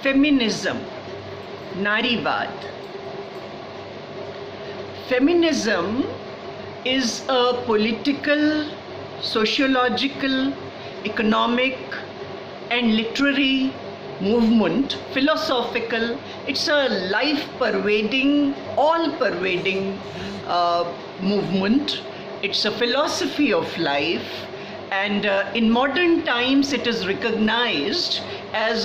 Feminism, Narivad. Feminism is a political, sociological, economic and literary movement, philosophical. It's a life-pervading, all-pervading movement. It's a philosophy of life, and in modern times it is recognized as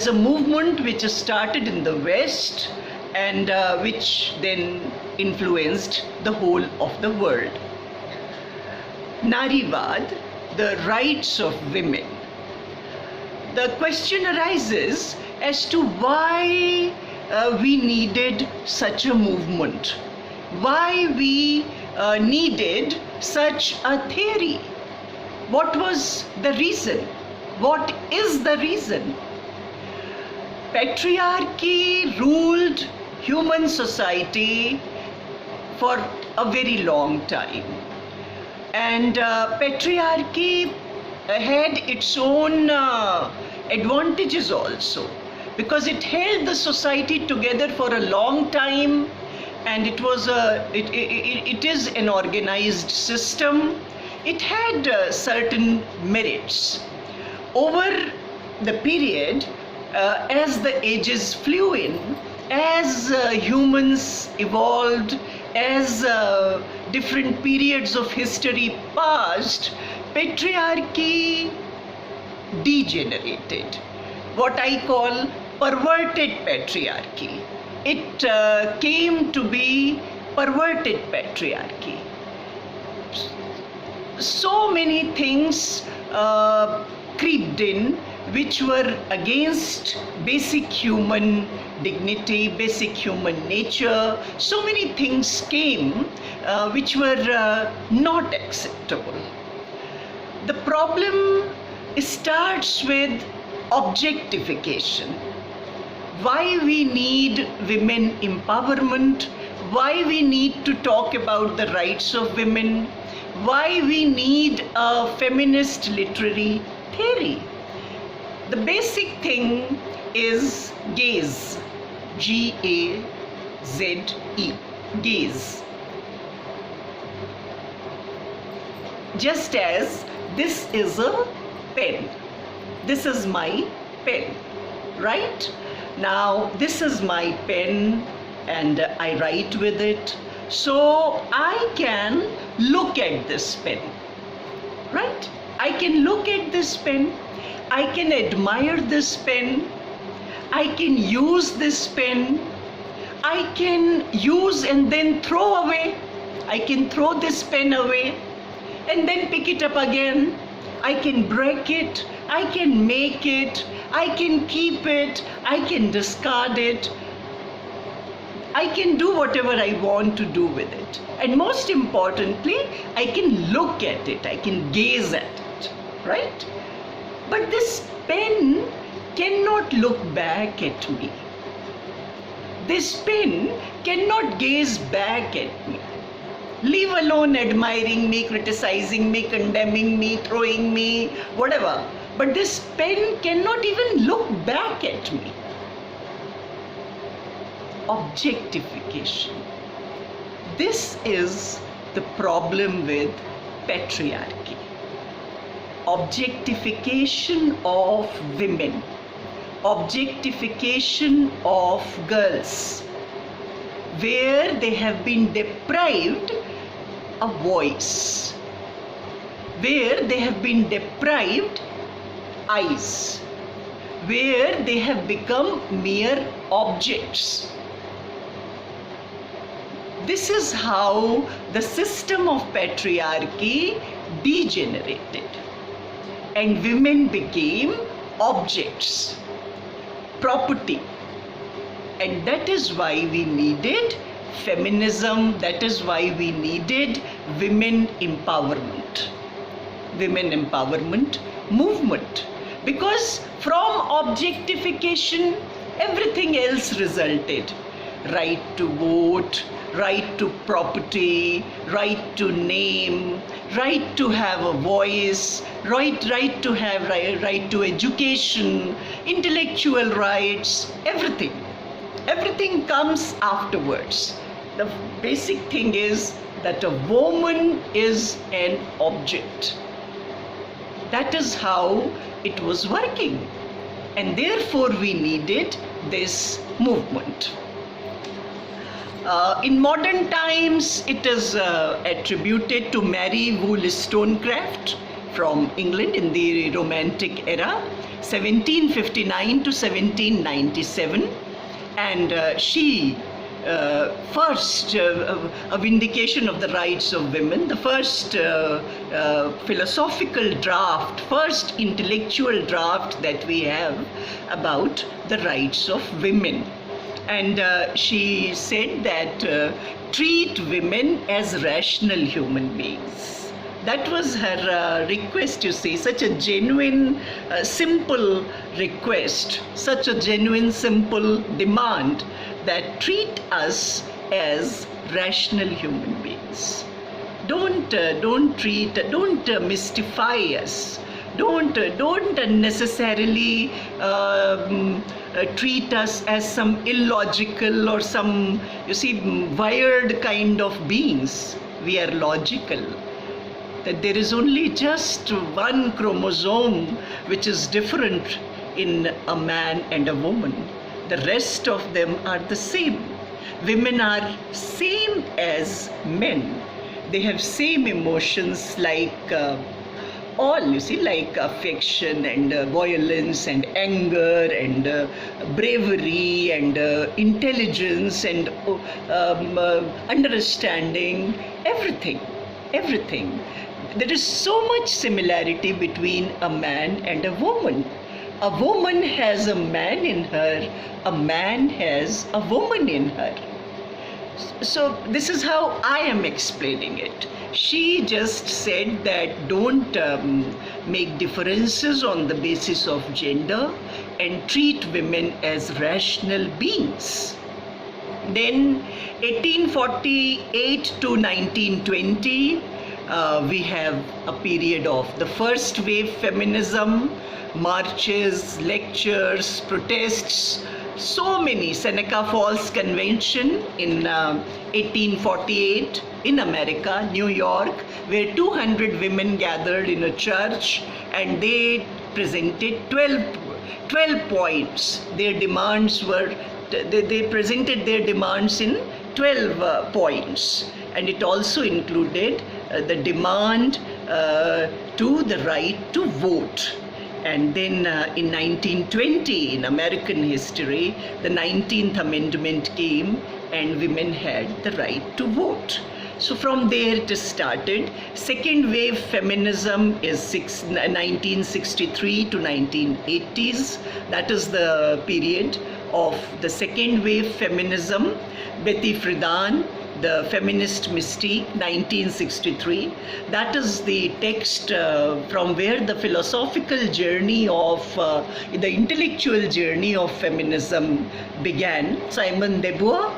a movement which started in the West and which then influenced the whole of the world. Narivad, the rights of women. The question arises as to why we needed such a movement, why we needed such a theory. What was the reason? What is the reason? Patriarchy ruled human society for a very long time, and patriarchy had its own advantages also, because it held the society together for a long time, and it is an organized system. It had certain merits. Over the period, as the ages flew in, as humans evolved, as different periods of history passed, patriarchy degenerated. What I call perverted patriarchy. It came to be perverted patriarchy. So many things creeped in which were against basic human dignity, basic human nature. So many things came which were not acceptable. The problem starts with objectification. Why we need women empowerment, why we need to talk about the rights of women, why we need a feminist literary theory. The basic thing is gaze, G-A-Z-E, gaze. Just as this is a pen, this is my pen, right? Now this is my pen and I write with it, so I can look at this pen, right? I can look at this pen, I can admire this pen, I can use this pen, I can use and then throw away. I can throw this pen away and then pick it up again. I can break it, I can make it, I can keep it, I can discard it. I can do whatever I want to do with it. And most importantly, I can look at it, I can gaze at it, right? But this pen cannot look back at me. This pen cannot gaze back at me. Leave alone admiring me, criticizing me, condemning me, throwing me, whatever. But this pen cannot even look back at me. Objectification. This is the problem with patriarchy. Objectification of women. Objectification of girls, where they have been deprived a voice, where they have been deprived eyes, where they have become mere objects. This is how the system of patriarchy degenerated, and women became objects, property. And that is why we needed feminism, that is why we needed women empowerment movement. Because from objectification, everything else resulted. Right to vote, right to property, right to name, right to have a voice, right to have right to education, intellectual rights, everything. Everything comes afterwards. The basic thing is that a woman is an object. That is how it was working. And therefore we needed this movement. In modern times, it is attributed to Mary Wollstonecraft from England in the Romantic era, 1759 to 1797. And she first a vindication of the rights of women, the first philosophical draft, first intellectual draft that we have about the rights of women. And she said that treat women as rational human beings. That was her request, you see, such a genuine, simple request, such a genuine, simple demand that treat us as rational human beings. Don't mystify us. Don't unnecessarily treat us as some illogical or some, you see, wired kind of beings. We are logical. That there is only just one chromosome which is different in a man and a woman. The rest of them are the same. Women are same as men. They have same emotions like all, you see, like affection and violence and anger and bravery and intelligence and understanding, everything. There is so much similarity between a man and a woman. A woman has a man in her, a man has a woman in her. So this is how I am explaining it. She just said that don't make differences on the basis of gender and treat women as rational beings. Then 1848 to 1920, we have a period of the first wave feminism, marches, lectures, protests, so many. Seneca Falls Convention in 1848 in America, New York, where 200 women gathered in a church and they presented 12 points. Their demands were, they presented their demands in 12 points. And it also included the demand to the right to vote. And then in 1920, in American history, the 19th Amendment came and women had the right to vote. So from there it started. Second wave feminism is 1963 to 1980s. That is the period of the second wave feminism. Betty Friedan, The Feminist Mystique, 1963. That is the text from where the philosophical journey of, the intellectual journey of feminism began. Simone de Beauvoir,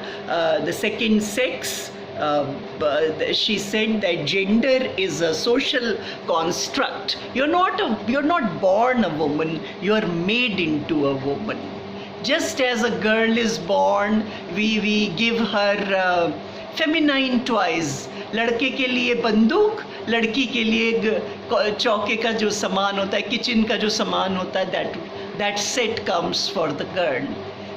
The Second Sex, she said that gender is a social construct. You're not born a woman, you are made into a woman. Just as a girl is born, we give her feminine toys. लड़के के लिए बंदूक, लड़की के लिए चौके का जो सामान होता है, किचन का जो सामान होता है, that set comes for the girl.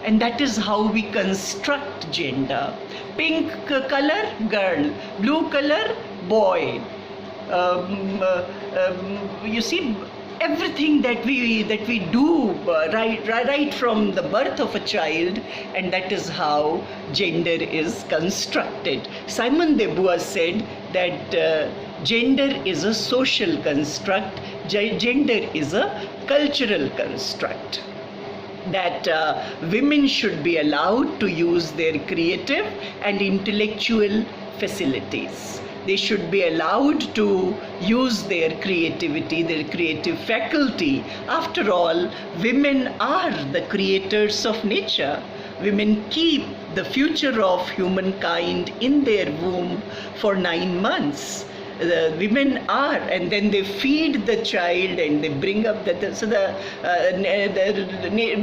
And that is how we construct gender. Pink color, girl. Blue color, boy. You see, everything that we do right from the birth of a child, and that is how gender is constructed. Simone de Beauvoir said that gender is a social construct, gender is a cultural construct. That women should be allowed to use their creative and intellectual facilities. They should be allowed to use their creativity, their creative faculty. After all, women are the creators of nature. women keep the future of humankind in their womb for 9 months. The women are, and then they feed the child and they bring up the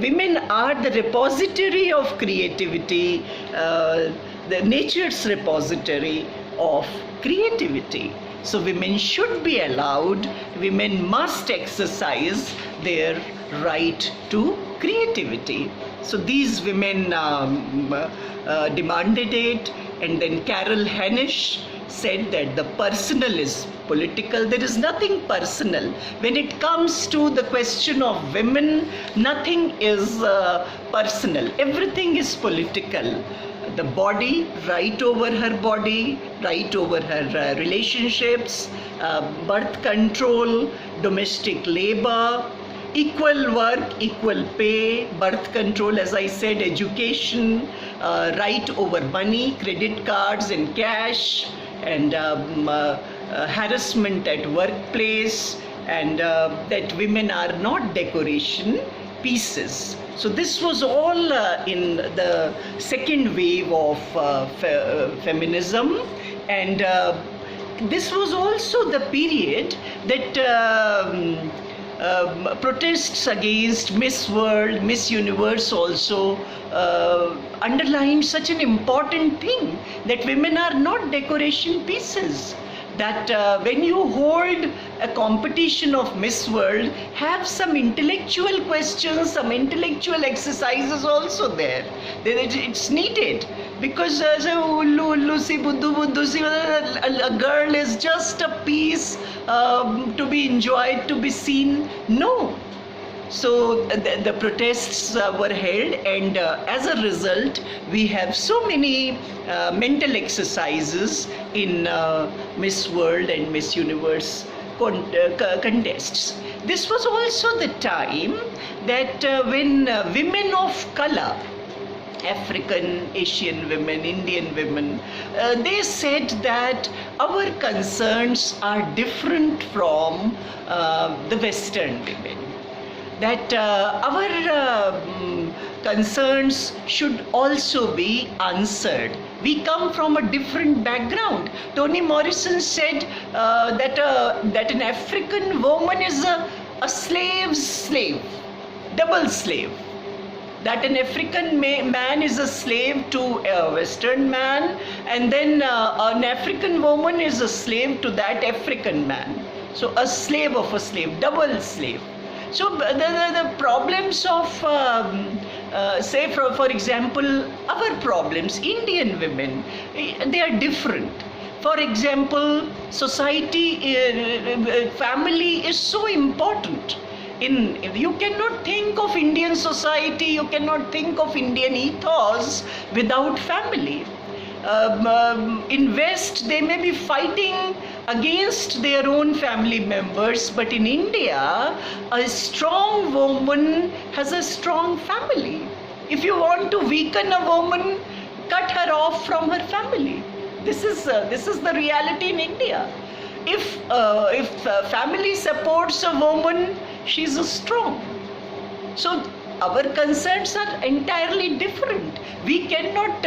women are the repository of creativity, the nature's repository of creativity. So women should be allowed, women must exercise their right to creativity. So these women demanded it, and then Carol Hanisch said that the personal is political. There is nothing personal. When it comes to the question of women, nothing is personal. Everything is political. The body, right over her body, right over her relationships, birth control, domestic labor, equal work, equal pay, birth control, as I said, education, right over money, credit cards and cash, and harassment at workplace, and that women are not decoration pieces. So this was all in the second wave of feminism, and this was also the period that protests against Miss World, Miss Universe also underlined such an important thing, that women are not decoration pieces. That when you hold a competition of Miss World, have some intellectual questions, some intellectual exercises also there. It's needed, because a girl is just a piece to be enjoyed, to be seen. No. So the protests were held, and as a result, we have so many mental exercises in Miss World and Miss Universe contests. This was also the time that when women of color, African, Asian women, Indian women, they said that our concerns are different from the Western women. That our concerns should also be answered. We come from a different background. Toni Morrison said that an African woman is a slave's slave, double slave. That an African man is a slave to a Western man, and then an African woman is a slave to that African man. So a slave of a slave, double slave. So the problems of, say for example, our problems, Indian women, they are different. For example, society, family is so important. You cannot think of Indian society, you cannot think of Indian ethos without family. In West, they may be fighting against their own family members, but in India, a strong woman has a strong family. If you want to weaken a woman, cut her off from her family. This is the reality in India. If family supports a woman, she's strong. So our concerns are entirely different. We cannot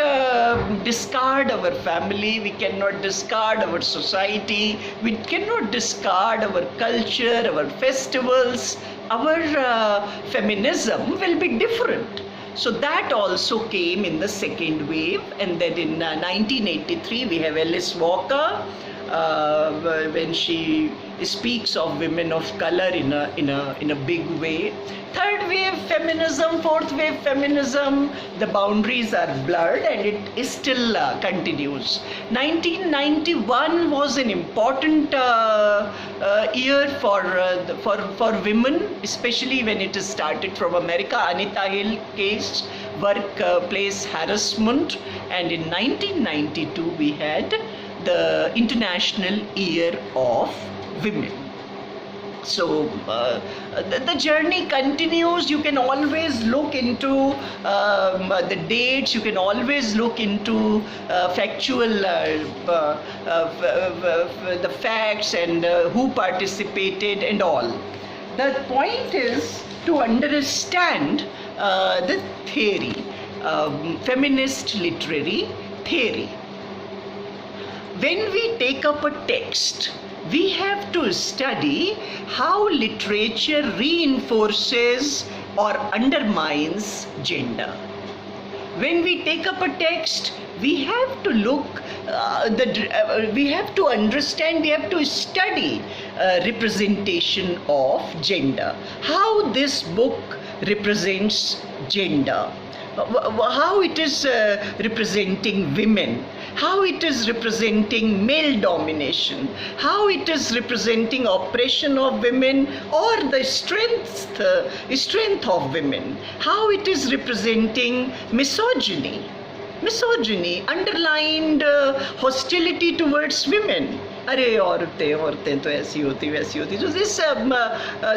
discard our family, we cannot discard our society, we cannot discard our culture, our festivals. Our feminism will be different. So that also came in the second wave, and then in 1983 we have Alice Walker, when she speaks of women of color in a big way. Third wave feminism, fourth wave feminism, the boundaries are blurred, and it still continues. 1991 was an important year for women, especially when it started from America. Anita Hill case, workplace harassment, and in 1992 we had the International Year of Women. So the journey continues. You can always look into the dates, you can always look into factual the facts and who participated and all. The point is to understand the theory. feminist literary theory. When we take up a text, we have to study how literature reinforces or undermines gender. When we take up a text, we have to look, we have to understand, we have to study representation of gender. How this book represents gender. How it is representing women, how it is representing male domination, how it is representing oppression of women or the strength of women, how it is representing misogyny, underlined hostility towards women. अरे औरतें तो ऐसी होती वैसी होती. So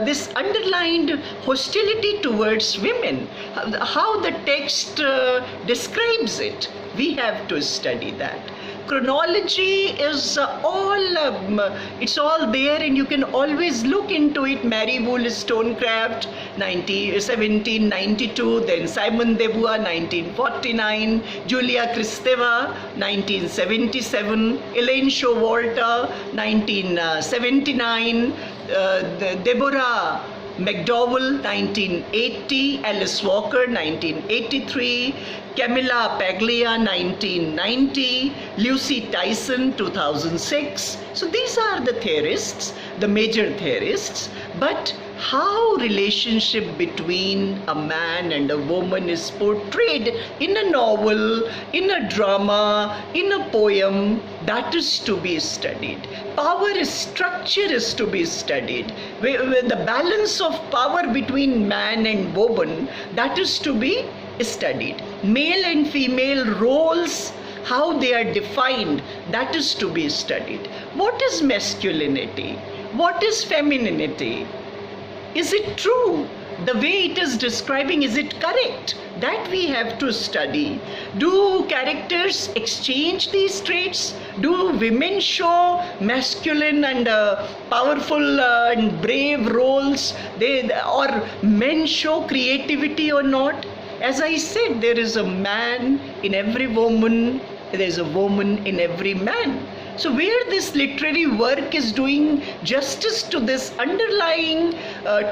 this underlined hostility towards women, how the text describes it, we have to study that. Chronology is it's all there, and you can always look into it. Mary Wollstonecraft 1792, then Simone de Beauvoir 1949, Julia Kristeva 1977, Elaine Showalter 1979, Deborah McDowell 1980, Alice Walker 1983, Camilla Paglia 1990, Lucy Tyson 2006. So these are the theorists, the major theorists. But how relationship between a man and a woman is portrayed in a novel, in a drama, in a poem, that is to be studied. Power structure is to be studied. The balance of power between man and woman, that is to be studied. Male and female roles, how they are defined, that is to be studied. What is masculinity? What is femininity? Is it true? The way it is describing, is it correct? That we have to study. Do characters exchange these traits? Do women show masculine and powerful and brave roles? Or men show creativity or not? As I said, there is a man in every woman, there is a woman in every man. So where this literary work is doing justice to this underlying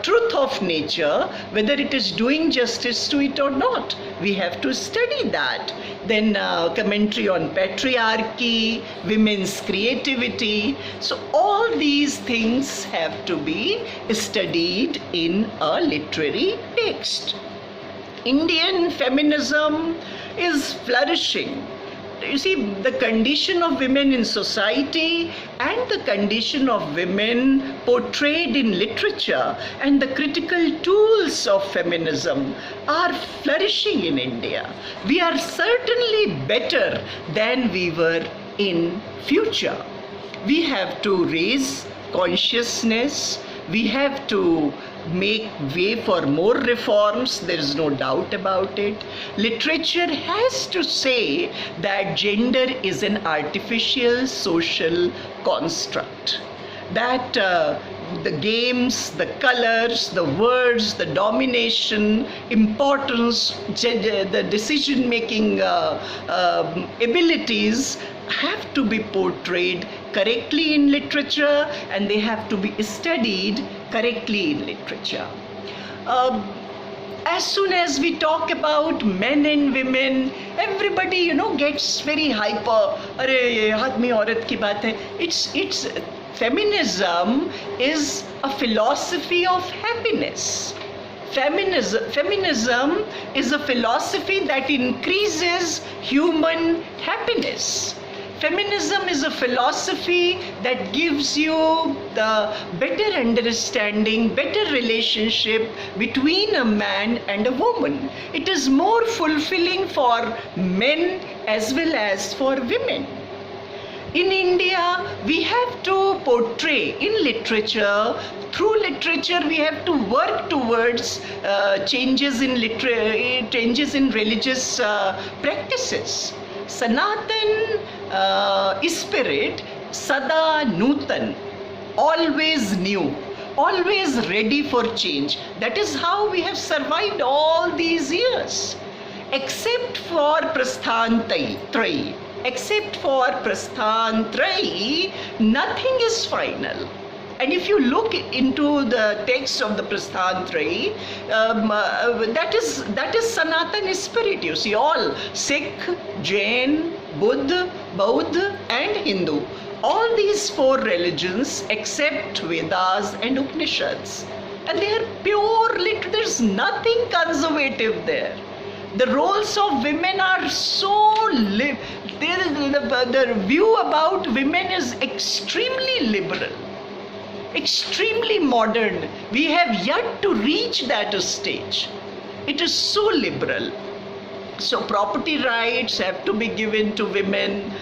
truth of nature, whether it is doing justice to it or not, we have to study that. Then commentary on patriarchy, women's creativity. So all these things have to be studied in a literary text. Indian feminism is flourishing. You see, the condition of women in society and the condition of women portrayed in literature and the critical tools of feminism are flourishing in India. We are certainly better than we were in future. We have to raise consciousness. We have to make way for more reforms, there is no doubt about it. Literature has to say that gender is an artificial social construct. That the games, the colors, the words, the domination, importance, the decision-making abilities have to be portrayed correctly in literature, and they have to be studied correctly in literature. As soon as we talk about men and women, everybody, gets very hyper. Arey, ye aadmi aurat ki baat hai. It's feminism is a philosophy of happiness. Feminism is a philosophy that increases human happiness. Feminism is a philosophy that gives you the better understanding, better relationship between a man and a woman. It is more fulfilling for men as well as for women. In India, we have to portray in literature, through literature we have to work towards changes in religious practices. Sanatan spirit, sada nutan, always new, always ready for change. That is how we have survived all these years. except for Prasthantrayi. Except for Prasthantrayi, nothing is final. And if you look into the text of the Prasthantrayi, that is Sanatana spirit. You see, all Sikh, Jain, Buddha, and Hindu. All these four religions except Vedas and Upanishads. And they are pure, there's nothing conservative there. The roles of women are so the view about women is extremely liberal, extremely modern. We have yet to reach that stage. It is so liberal. So property rights have to be given to women.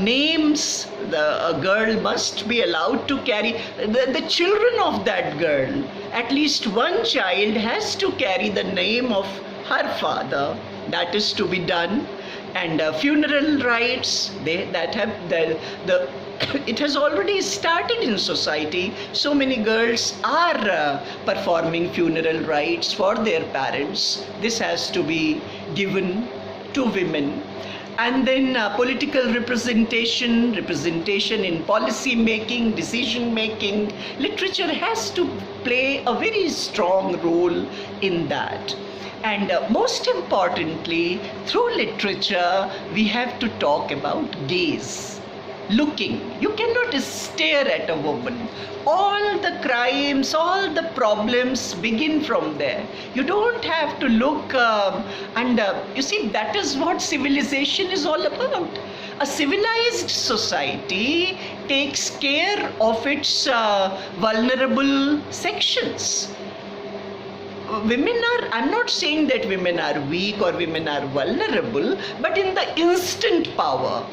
Names, a girl must be allowed to carry. The children of that girl, at least one child has to carry the name of her father. That is to be done. And funeral rights, it has already started in society. So many girls are performing funeral rites for their parents. This has to be given to women. And then political representation in policy making, decision making. Literature has to play a very strong role in that. And most importantly, through literature, we have to talk about gaze. Looking. You cannot stare at a woman. All the crimes, all the problems begin from there. You don't have to look you see, that is what civilization is all about. A civilized society takes care of its vulnerable sections. I'm not saying that women are weak or women are vulnerable, but in the instant power,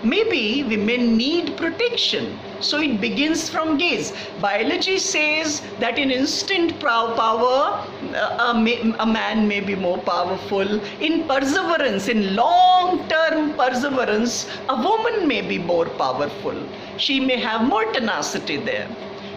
maybe women need protection. So it begins from gaze. Biology says that in instant power, a man may be more powerful. In perseverance, in long-term perseverance, a woman may be more powerful. She may have more tenacity there.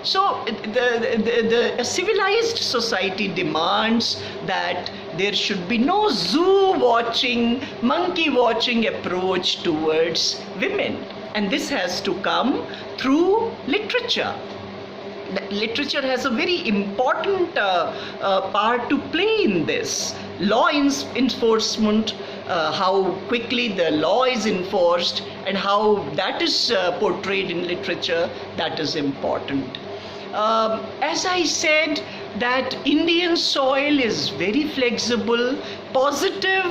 So the civilized society demands that there should be no zoo watching, monkey watching approach towards women. And this has to come through literature. Literature has a very important part to play in this. Law enforcement, how quickly the law is enforced and how that is portrayed in literature, that is important. As I said, that Indian soil is very flexible, positive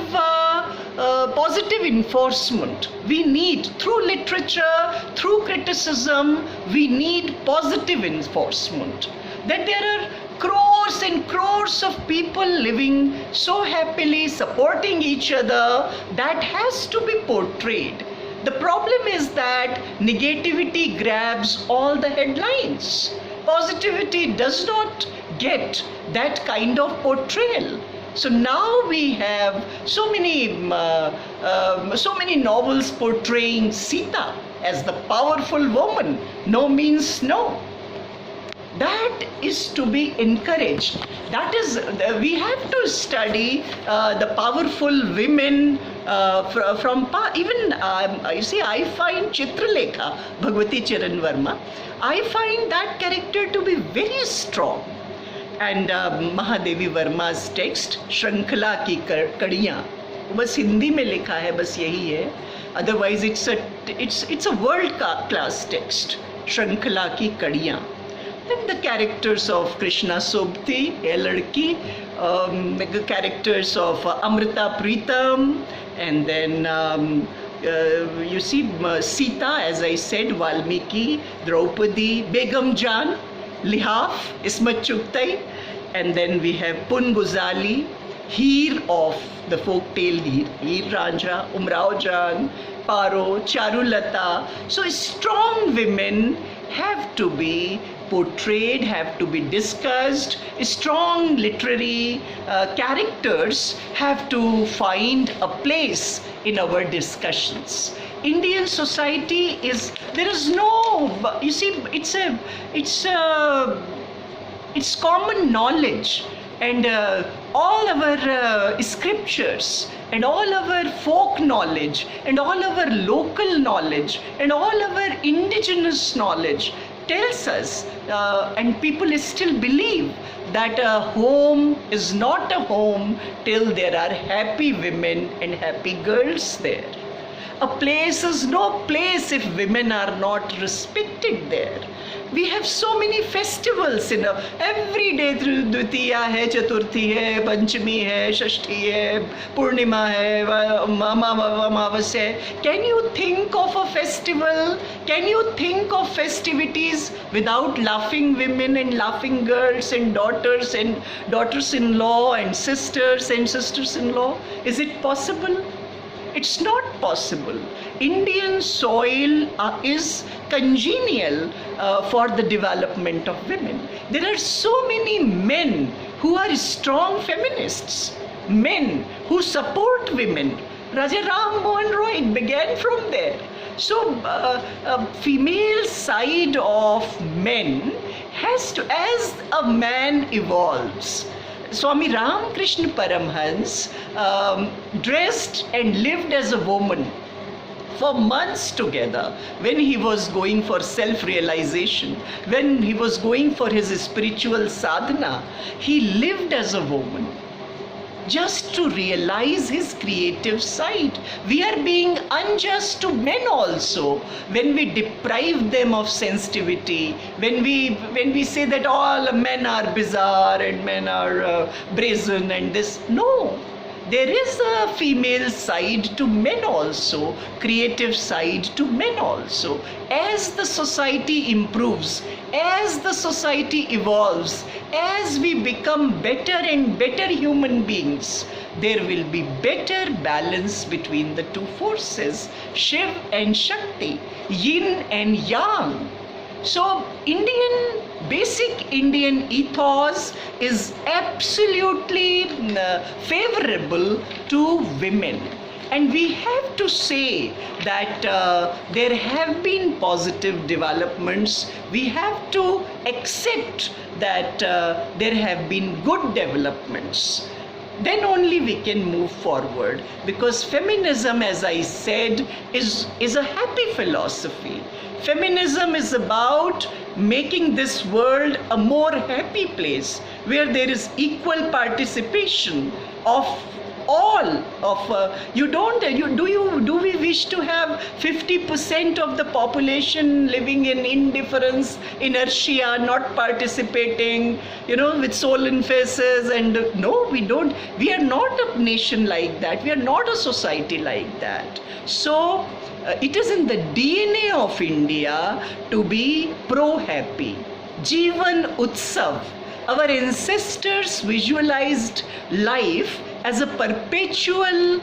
enforcement. We need, through literature, through criticism, we need positive enforcement. That there are crores and crores of people living so happily, supporting each other, that has to be portrayed. The problem is that negativity grabs all the headlines. Positivity does not get that kind of portrayal. So now we have so many novels portraying Sita as the powerful woman. No means no. That is to be encouraged. That is, we have to study the powerful women from even you see, I find Chitralekha, Bhagwati Charan Verma, I find that character to be very strong. And Mahadevi Verma's text, Shrankhala Ki Kadiyan, बस हिंदी में लिखा है, बस यही है. Otherwise it's a world class text, Shrankhala Ki Kadiyan. Then the characters of Krishna Sobti, Ye Ladki, the characters of Amrita Pritam, and then you see Sita, as I said, Valmiki, Draupadi, Begum Jan, Lihaf, Ismat Chugtai, and then we have Pun Guzali, Heer of the folktale Heer Ranjha, Umrao Jan, Paro, Charulata. So strong women have to be portrayed, have to be discussed. Strong literary characters have to find a place in our discussions. Indian society there is no, you see, it's common knowledge and all our scriptures and all our folk knowledge and all our local knowledge and all our indigenous knowledge tells us, and people still believe, that a home is not a home till there are happy women and happy girls there. A place is no place if women are not respected there. We have so many festivals every day. Dvitiya hai, Chaturthi hai, Panchami hai, Shashti hai, Purnima hai, Amavasya hai. Can you think of a festival? Can you think of festivities without laughing women and laughing girls and daughters-in-law and sisters-in-law? Is it possible? It's not possible. Indian soil is congenial for the development of women. There are so many men who are strong feminists, men who support women. Raja Ram Mohan Roy, it began from there. So female side of men has to, as a man evolves, Swami Ramakrishna Paramhans dressed and lived as a woman for months together when he was going for self-realization, when he was going for his spiritual sadhana. He lived as a woman just to realize his creative side. We are being unjust to men also when we deprive them of sensitivity, when we say that all men are bizarre and men are brazen and this. No, there is a female side to men also, creative side to men also. As the society improves, as the society evolves, as we become better and better human beings, there will be better balance between the two forces, Shiv and Shakti, yin and yang. So basic Indian ethos is absolutely favorable to women. And we have to say that there have been positive developments. We have to accept that there have been good developments. Then only we can move forward, because feminism, as I said, is a happy philosophy. Feminism is about making this world a more happy place where there is equal participation of all of do we wish to have 50% of the population living in indifference, inertia, not participating, with sullen faces? And no, we don't. We are not a nation like that. We are not a society like that. So it is in the DNA of India to be pro-happy. Jivan Utsav. Our ancestors visualized life as a perpetual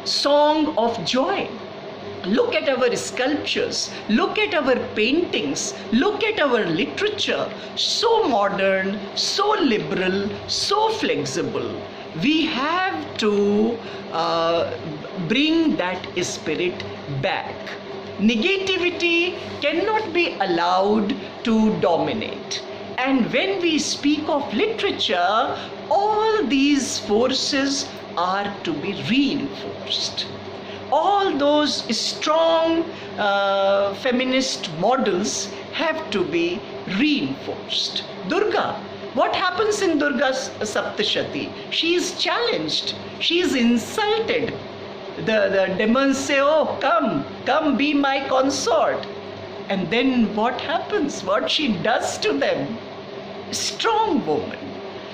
song of joy. Look at our sculptures, look at our paintings, look at our literature. So modern, so liberal, so flexible. We have to bring that spirit back. Negativity cannot be allowed to dominate. And when we speak of literature, all these forces are to be reinforced. All those strong feminist models have to be reinforced. Durga, what happens in Durga's Saptashati? She is challenged, she is insulted. The demons say, oh, come be my consort. And then what happens? What she does to them? Strong woman.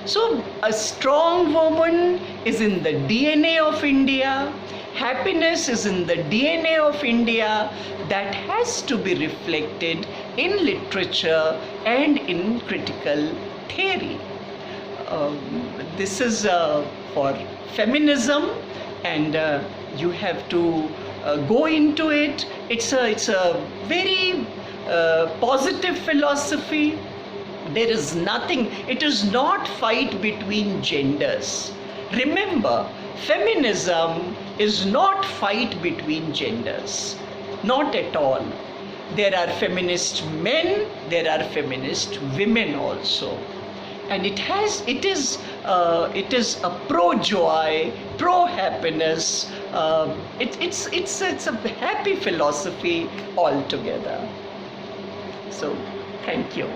So a strong woman is in the DNA of India. Happiness is in the DNA of India. That has to be reflected in literature and in critical theory. This is for feminism, and you have to go into it. It's a very positive philosophy. There is nothing, it is not fight between genders. Remember, feminism is not fight between genders. Not at all. There are feminist men, there are feminist women also. and it is a pro joy, pro happiness. It's a happy philosophy altogether. So thank you.